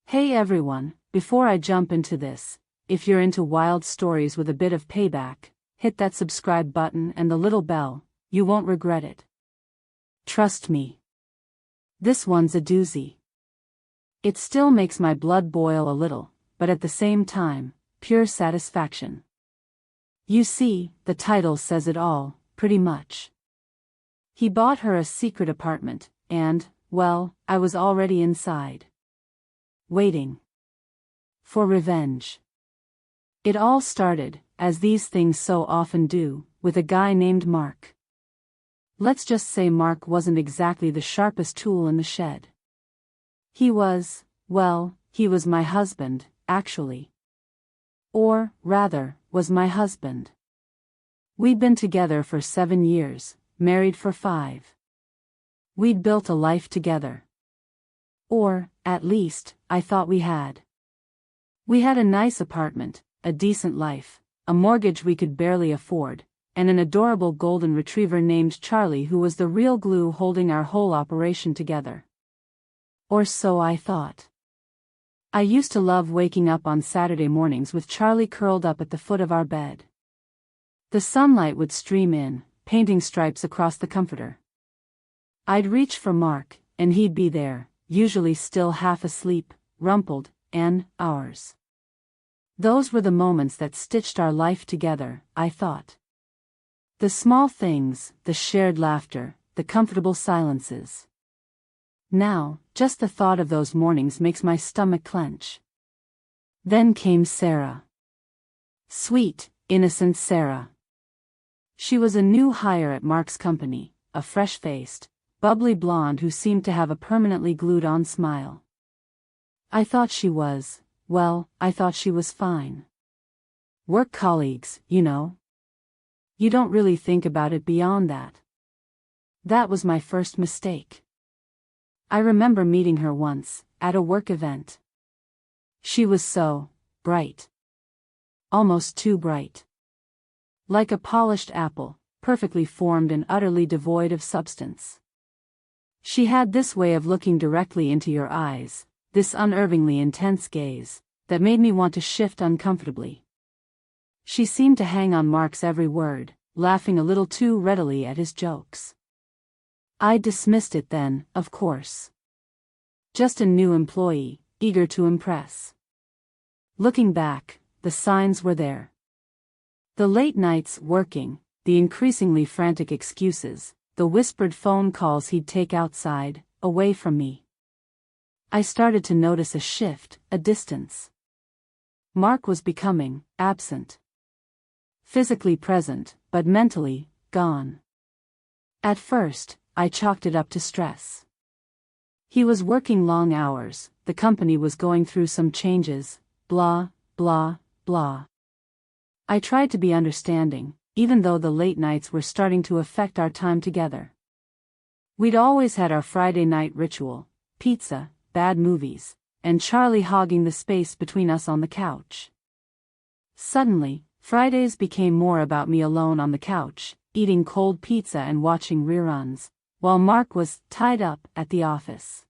Hey everyone, before I jump into this, if you're into wild stories with a bit of payback, hit that subscribe button and the little bell, you won't regret it. Trust me. This one's a doozy. It still makes my blood boil a little, but at the same time, pure satisfaction. You see, the title says it all, pretty much. He bought her a secret apartment, and, well, I was already inside. Waiting for revenge. It all started, as these things so often do, with a guy named Mark. Let's just say Mark wasn't exactly the sharpest tool in the shed. He was my husband, actually. Or, rather, was my husband. We'd been together for 7 years, married for 5. We'd built a life together. Or, at least, I thought we had. We had a nice apartment, a decent life, a mortgage we could barely afford, and an adorable golden retriever named Charlie who was the real glue holding our whole operation together. Or so I thought. I used to love waking up on Saturday mornings with Charlie curled up at the foot of our bed. The sunlight would stream in, painting stripes across the comforter. I'd reach for Mark, and he'd be there, usually still half asleep, rumpled, and ours. Those were the moments that stitched our life together, I thought. The small things, the shared laughter, the comfortable silences. Now, just the thought of those mornings makes my stomach clench. Then came Sarah. Sweet, innocent Sarah. She was a new hire at Mark's company, a fresh-faced, bubbly blonde who seemed to have a permanently glued-on smile. I thought she was fine. Work colleagues, you know. You don't really think about it beyond that. That was my first mistake. I remember meeting her once, at a work event. She was so bright. Almost too bright. Like a polished apple, perfectly formed and utterly devoid of substance. She had this way of looking directly into your eyes, this unervingly intense gaze, that made me want to shift uncomfortably. She seemed to hang on Mark's every word, laughing a little too readily at his jokes. I dismissed it then, of course. Just a new employee, eager to impress. Looking back, the signs were there. The late nights working, the increasingly frantic excuses, the whispered phone calls he'd take outside, away from me. I started to notice a shift, a distance. Mark was becoming absent. Physically present, but mentally gone. At first, I chalked it up to stress. He was working long hours, the company was going through some changes, blah, blah, blah. I tried to be understanding, even though the late nights were starting to affect our time together. We'd always had our Friday night ritual, pizza, bad movies, and Charlie hogging the space between us on the couch. Suddenly, Fridays became more about me alone on the couch, eating cold pizza and watching reruns, while Mark was tied up at the office.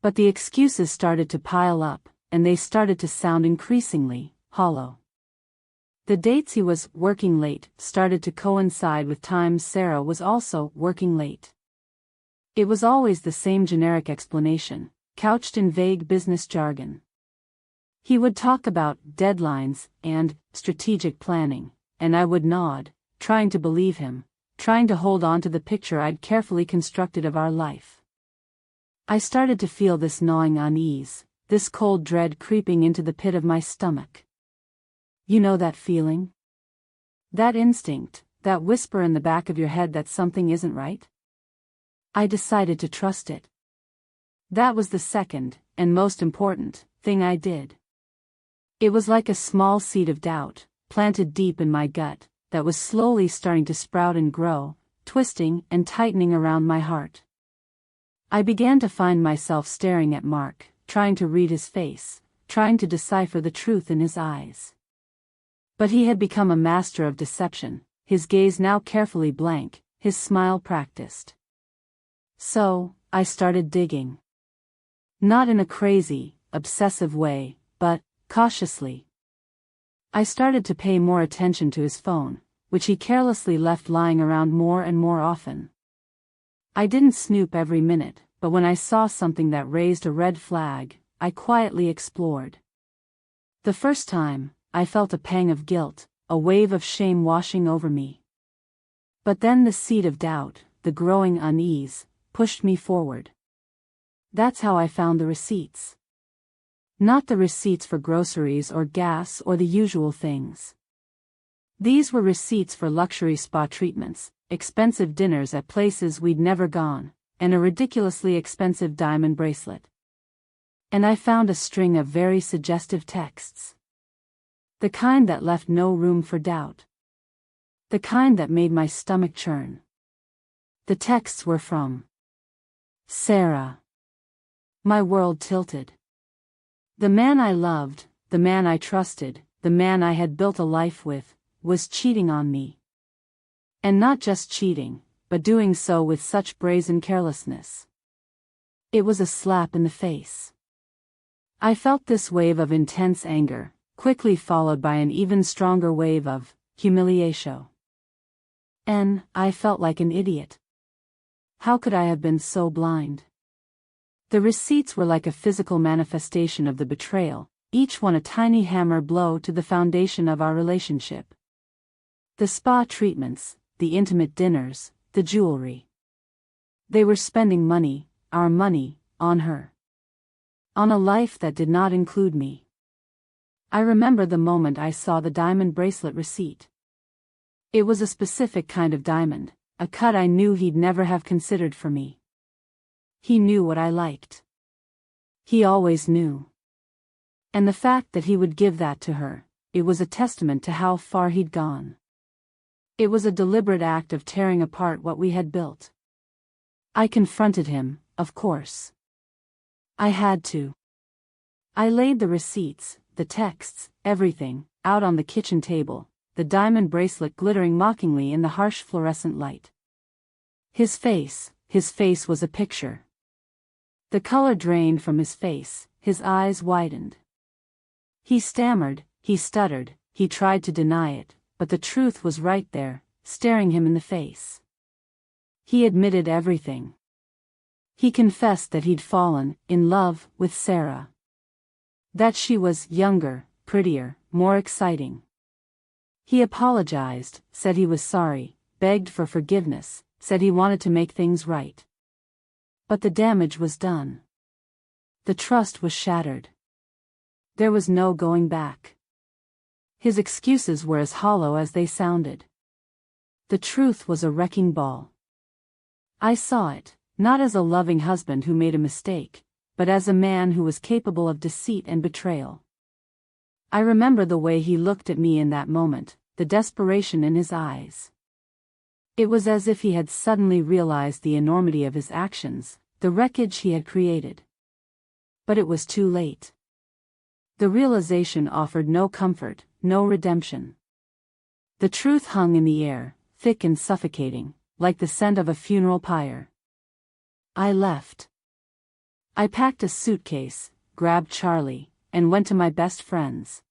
But the excuses started to pile up, and they started to sound increasingly hollow. The dates he was working late started to coincide with times Sarah was also working late. It was always the same generic explanation, couched in vague business jargon. He would talk about deadlines and strategic planning, and I would nod, trying to believe him, trying to hold on to the picture I'd carefully constructed of our life. I started to feel this gnawing unease, this cold dread creeping into the pit of my stomach. You know that feeling? That instinct, that whisper in the back of your head that something isn't right? I decided to trust it. That was the second, and most important, thing I did. It was like a small seed of doubt, planted deep in my gut, that was slowly starting to sprout and grow, twisting and tightening around my heart. I began to find myself staring at Mark, trying to read his face, trying to decipher the truth in his eyes. But he had become a master of deception, his gaze now carefully blank, his smile practiced. So, I started digging. Not in a crazy, obsessive way, but cautiously. I started to pay more attention to his phone, which he carelessly left lying around more and more often. I didn't snoop every minute, but when I saw something that raised a red flag, I quietly explored. The first time, I felt a pang of guilt, a wave of shame washing over me. But then the seed of doubt, the growing unease, pushed me forward. That's how I found the receipts. Not the receipts for groceries or gas or the usual things. These were receipts for luxury spa treatments, expensive dinners at places we'd never gone, and a ridiculously expensive diamond bracelet. And I found a string of very suggestive texts. The kind that left no room for doubt. The kind that made my stomach churn. The texts were from Sarah. My world tilted. The man I loved, the man I trusted, the man I had built a life with, was cheating on me. And not just cheating, but doing so with such brazen carelessness. It was a slap in the face. I felt this wave of intense anger, quickly followed by an even stronger wave of humiliation. And I felt like an idiot. How could I have been so blind? The receipts were like a physical manifestation of the betrayal, each one a tiny hammer blow to the foundation of our relationship. The spa treatments, the intimate dinners, the jewelry. They were spending money, our money, on her. On a life that did not include me. I remember the moment I saw the diamond bracelet receipt. It was a specific kind of diamond, a cut I knew he'd never have considered for me. He knew what I liked. He always knew. And the fact that he would give that to her, it was a testament to how far he'd gone. It was a deliberate act of tearing apart what we had built. I confronted him, of course. I had to. I laid the receipts, the texts, everything, out on the kitchen table, the diamond bracelet glittering mockingly in the harsh fluorescent light. His face was a picture. The color drained from his face, his eyes widened. He stammered, he stuttered, he tried to deny it, but the truth was right there, staring him in the face. He admitted everything. He confessed that he'd fallen in love with Sarah. That she was younger, prettier, more exciting. He apologized, said he was sorry, begged for forgiveness, said he wanted to make things right. But the damage was done. The trust was shattered. There was no going back. His excuses were as hollow as they sounded. The truth was a wrecking ball. I saw it, not as a loving husband who made a mistake, but as a man who was capable of deceit and betrayal. I remember the way he looked at me in that moment, the desperation in his eyes. It was as if he had suddenly realized the enormity of his actions, the wreckage he had created. But it was too late. The realization offered no comfort, no redemption. The truth hung in the air, thick and suffocating, like the scent of a funeral pyre. I left. I packed a suitcase, grabbed Charlie, and went to my best friend's.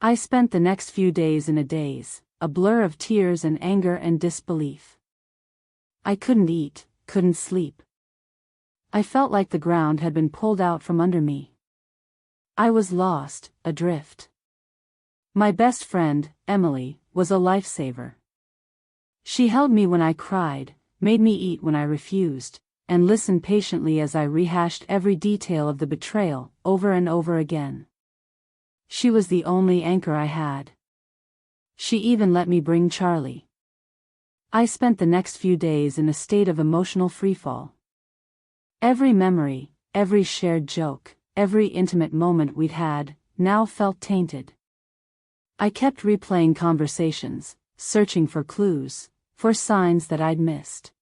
I spent the next few days in a daze, a blur of tears and anger and disbelief. I couldn't eat, couldn't sleep. I felt like the ground had been pulled out from under me. I was lost, adrift. My best friend, Emily, was a lifesaver. She held me when I cried, made me eat when I refused, and listened patiently as I rehashed every detail of the betrayal, over and over again. She was the only anchor I had. She even let me bring Charlie. I spent the next few days in a state of emotional freefall. Every memory, every shared joke, every intimate moment we'd had, now felt tainted. I kept replaying conversations, searching for clues, for signs that I'd missed.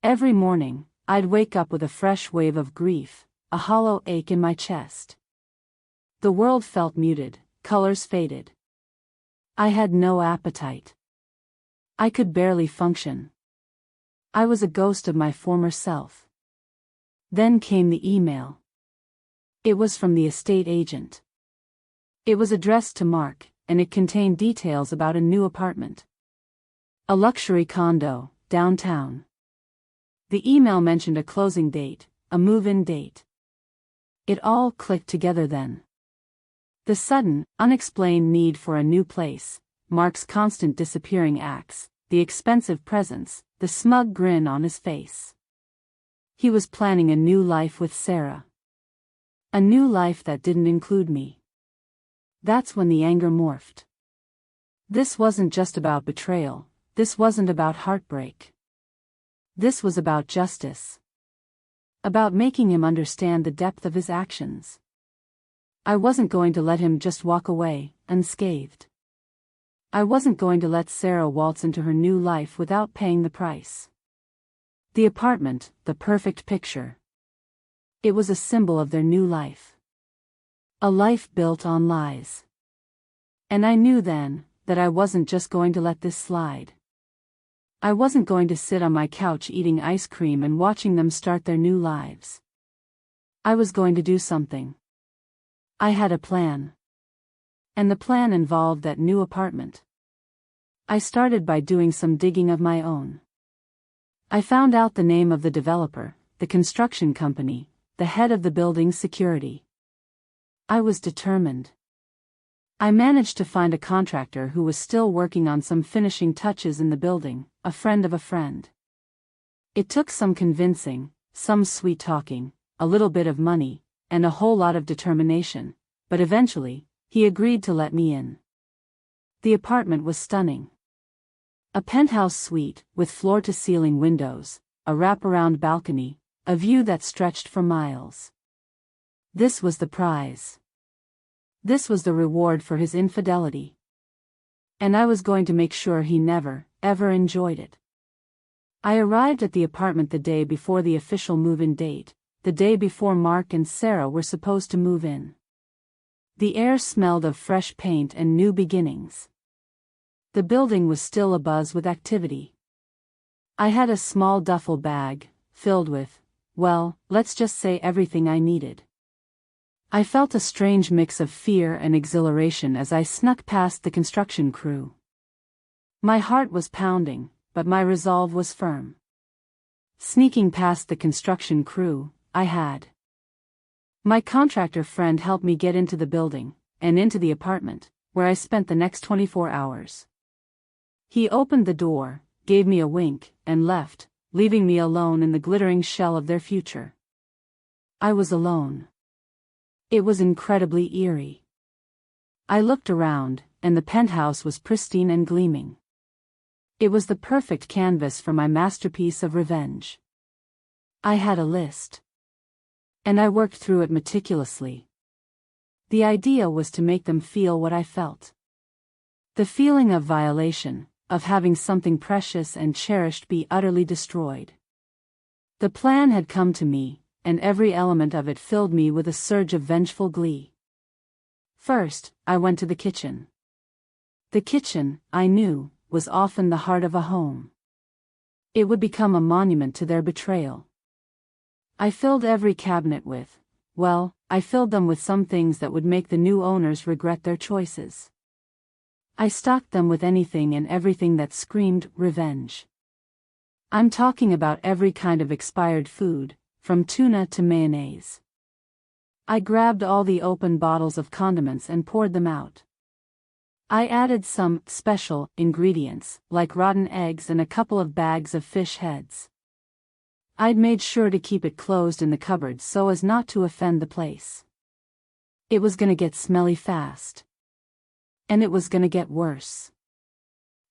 Every morning, I'd wake up with a fresh wave of grief, a hollow ache in my chest. The world felt muted, colors faded. I had no appetite. I could barely function. I was a ghost of my former self. Then came the email. It was from the estate agent. It was addressed to Mark, and it contained details about a new apartment. A luxury condo, downtown. The email mentioned a closing date, a move-in date. It all clicked together then. The sudden, unexplained need for a new place, Mark's constant disappearing acts, the expensive presents, the smug grin on his face. He was planning a new life with Sarah. A new life that didn't include me. That's when the anger morphed. This wasn't just about betrayal, this wasn't about heartbreak. This was about justice. About making him understand the depth of his actions. I wasn't going to let him just walk away, unscathed. I wasn't going to let Sarah waltz into her new life without paying the price. The apartment, the perfect picture. It was a symbol of their new life. A life built on lies. And I knew then, that I wasn't just going to let this slide. I wasn't going to sit on my couch eating ice cream and watching them start their new lives. I was going to do something. I had a plan. And the plan involved that new apartment. I started by doing some digging of my own. I found out the name of the developer, the construction company, the head of the building's security. I was determined. I managed to find a contractor who was still working on some finishing touches in the building, a friend of a friend. It took some convincing, some sweet talking, a little bit of money, and a whole lot of determination, but eventually, he agreed to let me in. The apartment was stunning. A penthouse suite, with floor-to-ceiling windows, a wraparound balcony, a view that stretched for miles. This was the prize. This was the reward for his infidelity. And I was going to make sure he never, ever enjoyed it. I arrived at the apartment the day before the official move-in date, the day before Mark and Sarah were supposed to move in. The air smelled of fresh paint and new beginnings. The building was still abuzz with activity. I had a small duffel bag, filled with, well, let's just say everything I needed. I felt a strange mix of fear and exhilaration as I snuck past the construction crew. My heart was pounding, but my resolve was firm. Sneaking past the construction crew, I had. My contractor friend helped me get into the building, and into the apartment, where I spent the next 24 hours. He opened the door, gave me a wink, and left, leaving me alone in the glittering shell of their future. I was alone. It was incredibly eerie. I looked around, and the penthouse was pristine and gleaming. It was the perfect canvas for my masterpiece of revenge. I had a list. And I worked through it meticulously. The idea was to make them feel what I felt. The feeling of violation, of having something precious and cherished be utterly destroyed. The plan had come to me, and every element of it filled me with a surge of vengeful glee. First, I went to the kitchen. The kitchen, I knew, was often the heart of a home. It would become a monument to their betrayal. I filled every cabinet with, well, I filled them with some things that would make the new owners regret their choices. I stocked them with anything and everything that screamed revenge. I'm talking about every kind of expired food, from tuna to mayonnaise. I grabbed all the open bottles of condiments and poured them out. I added some special ingredients, like rotten eggs and a couple of bags of fish heads. I'd made sure to keep it closed in the cupboard so as not to offend the place. It was gonna get smelly fast. And it was gonna get worse.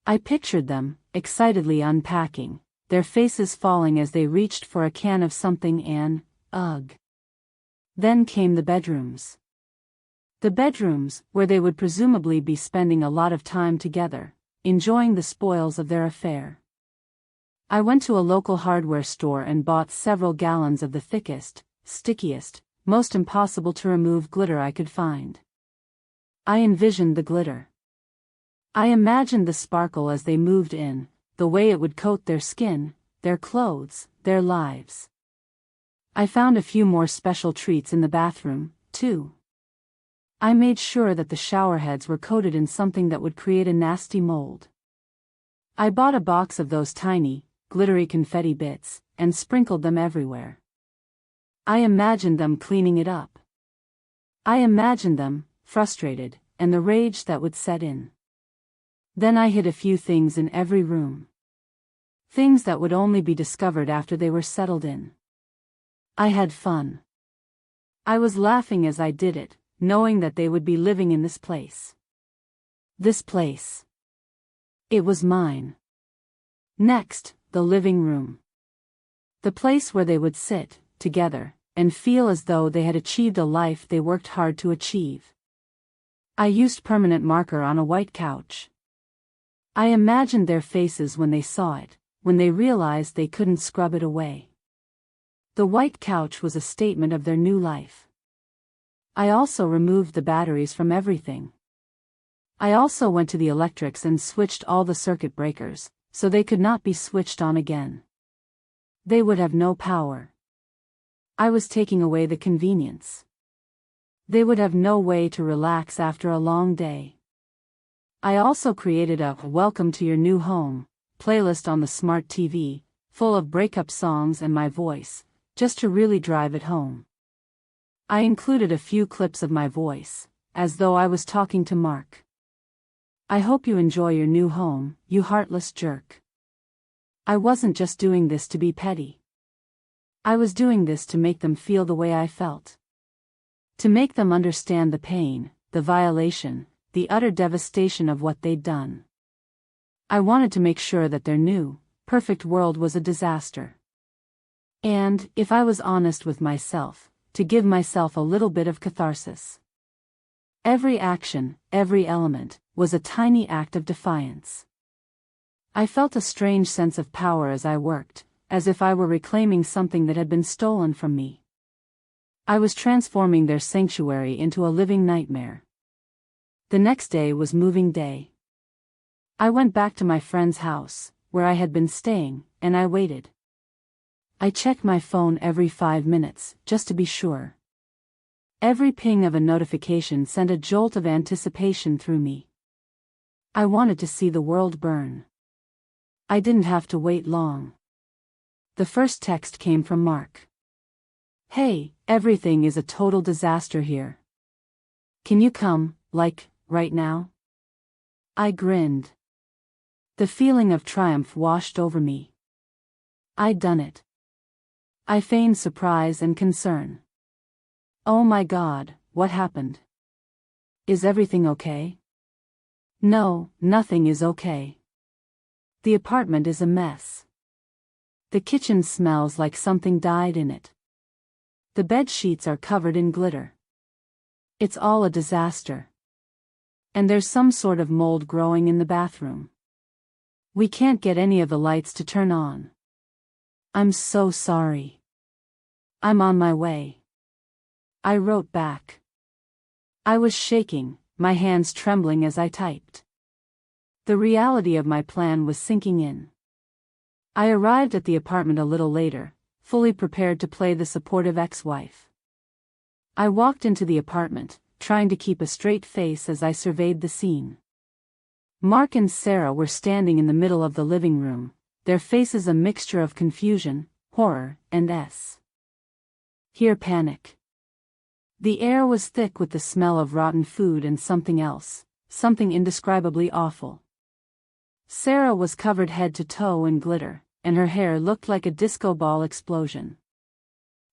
I pictured them, excitedly unpacking, their faces falling as they reached for a can of something and, ugh. Then came the bedrooms. The bedrooms, where they would presumably be spending a lot of time together, enjoying the spoils of their affair. I went to a local hardware store and bought several gallons of the thickest, stickiest, most impossible to remove glitter I could find. I envisioned the glitter. I imagined the sparkle as they moved in, the way it would coat their skin, their clothes, their lives. I found a few more special treats in the bathroom, too. I made sure that the shower heads were coated in something that would create a nasty mold. I bought a box of those tiny, glittery confetti bits, and sprinkled them everywhere. I imagined them cleaning it up. I imagined them, frustrated, and the rage that would set in. Then I hid a few things in every room. Things that would only be discovered after they were settled in. I had fun. I was laughing as I did it, knowing that they would be living in this place. This place. It was mine. Next, the living room. The place where they would sit, together, and feel as though they had achieved a life they worked hard to achieve. I used permanent marker on a white couch. I imagined their faces when they saw it, when they realized they couldn't scrub it away. The white couch was a statement of their new life. I also removed the batteries from everything. I also went to the electrics and switched all the circuit breakers, so they could not be switched on again. They would have no power. I was taking away the convenience. They would have no way to relax after a long day. I also created a "Welcome to Your New Home" playlist on the smart TV, full of breakup songs and my voice, just to really drive it home. I included a few clips of my voice, as though I was talking to Mark. I hope you enjoy your new home, you heartless jerk. I wasn't just doing this to be petty. I was doing this to make them feel the way I felt. To make them understand the pain, the violation, the utter devastation of what they'd done. I wanted to make sure that their new, perfect world was a disaster. And, if I was honest with myself, to give myself a little bit of catharsis. Every action, every element, was a tiny act of defiance. I felt a strange sense of power as I worked, as if I were reclaiming something that had been stolen from me. I was transforming their sanctuary into a living nightmare. The next day was moving day. I went back to my friend's house, where I had been staying, and I waited. I checked my phone every 5 minutes, just to be sure. Every ping of a notification sent a jolt of anticipation through me. I wanted to see the world burn. I didn't have to wait long. The first text came from Mark. "Hey, everything is a total disaster here. Can you come, like, right now?" I grinned. The feeling of triumph washed over me. I'd done it. I feigned surprise and concern. "Oh my God, what happened? Is everything okay?" "No, nothing is okay. The apartment is a mess. The kitchen smells like something died in it. The bed sheets are covered in glitter. It's all a disaster. And there's some sort of mold growing in the bathroom. We can't get any of the lights to turn on. I'm so sorry. I'm on my way." I wrote back. I was shaking, my hands trembling as I typed. The reality of my plan was sinking in. I arrived at the apartment a little later, fully prepared to play the supportive ex-wife. I walked into the apartment, trying to keep a straight face as I surveyed the scene. Mark and Sarah were standing in the middle of the living room, their faces a mixture of confusion, horror, and Here panic. The air was thick with the smell of rotten food and something else, something indescribably awful. Sarah was covered head to toe in glitter, and her hair looked like a disco ball explosion.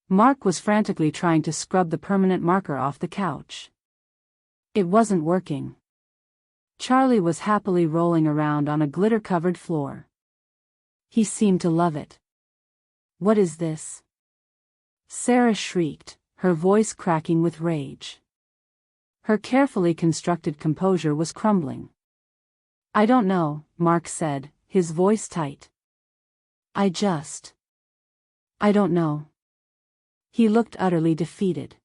Mark was frantically trying to scrub the permanent marker off the couch. It wasn't working. Charlie was happily rolling around on a glitter-covered floor. He seemed to love it. "What is this?" Sarah shrieked, her voice cracking with rage. Her carefully constructed composure was crumbling. "I don't know," Mark said, his voice tight. I don't know." He looked utterly defeated.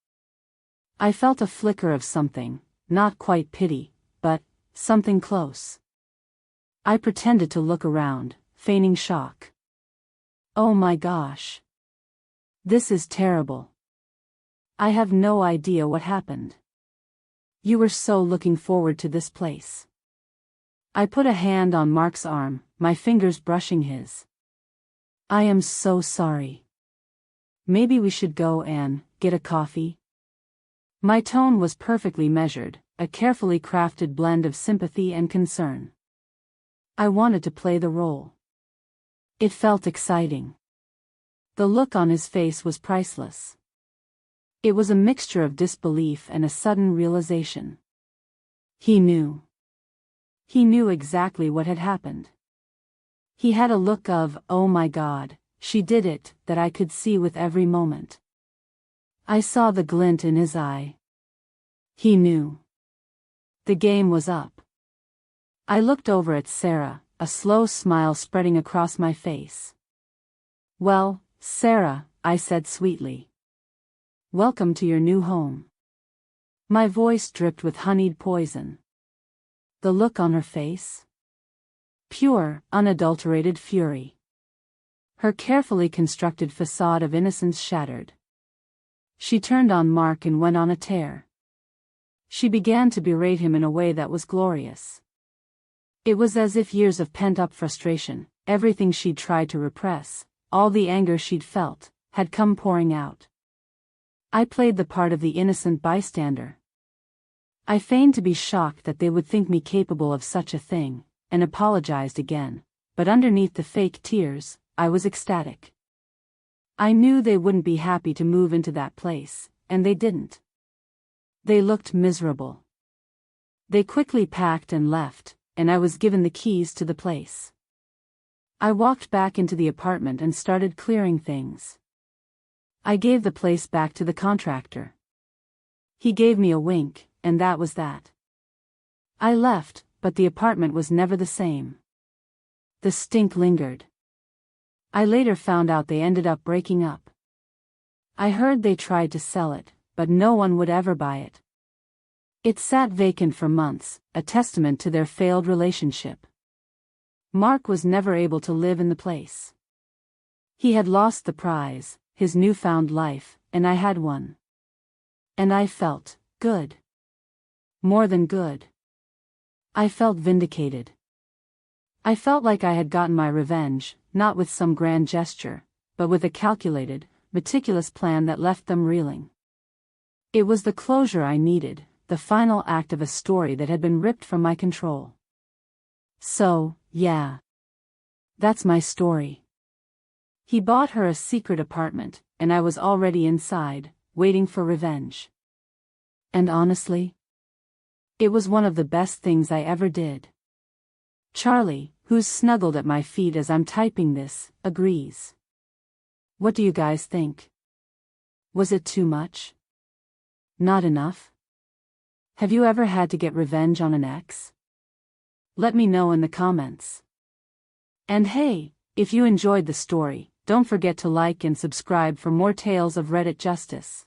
I felt a flicker of something, not quite pity, but something close. I pretended to look around, feigning shock. "Oh my gosh. This is terrible. I have no idea what happened. You were so looking forward to this place. I put a hand on Mark's arm, my fingers brushing his. I am so sorry. Maybe we should go and get a coffee? My tone was perfectly measured, a carefully crafted blend of sympathy and concern. I wanted to play the role. It felt exciting. The look on his face was priceless. It was a mixture of disbelief and a sudden realization. He knew. He knew exactly what had happened. He had a look of, oh my God, she did it, that I could see with every moment. I saw the glint in his eye. He knew. The game was up. I looked over at Sarah, a slow smile spreading across my face. Well, Sarah, I said sweetly. Welcome to your new home. My voice dripped with honeyed poison. The look on her face? Pure, unadulterated fury. Her carefully constructed facade of innocence shattered. She turned on Mark and went on a tear. She began to berate him in a way that was glorious. It was as if years of pent-up frustration, everything she'd tried to repress, all the anger she'd felt, had come pouring out. I played the part of the innocent bystander. I feigned to be shocked that they would think me capable of such a thing, and apologized again, but underneath the fake tears, I was ecstatic. I knew they wouldn't be happy to move into that place, and they didn't. They looked miserable. They quickly packed and left, and I was given the keys to the place. I walked back into the apartment and started clearing things. I gave the place back to the contractor. He gave me a wink, and that was that. I left, but the apartment was never the same. The stink lingered. I later found out they ended up breaking up. I heard they tried to sell it, but no one would ever buy it. It sat vacant for months, a testament to their failed relationship. Mark was never able to live in the place. He had lost the prize, his newfound life, and I had one. And I felt good. More than good. I felt vindicated. I felt like I had gotten my revenge, not with some grand gesture, but with a calculated, meticulous plan that left them reeling. It was the closure I needed, the final act of a story that had been ripped from my control. So, yeah. That's my story. He bought her a secret apartment, and I was already inside, waiting for revenge. And honestly, it was one of the best things I ever did. Charlie, who's snuggled at my feet as I'm typing this, agrees. What do you guys think? Was it too much? Not enough? Have you ever had to get revenge on an ex? Let me know in the comments. And hey, if you enjoyed the story, don't forget to like and subscribe for more tales of Reddit justice.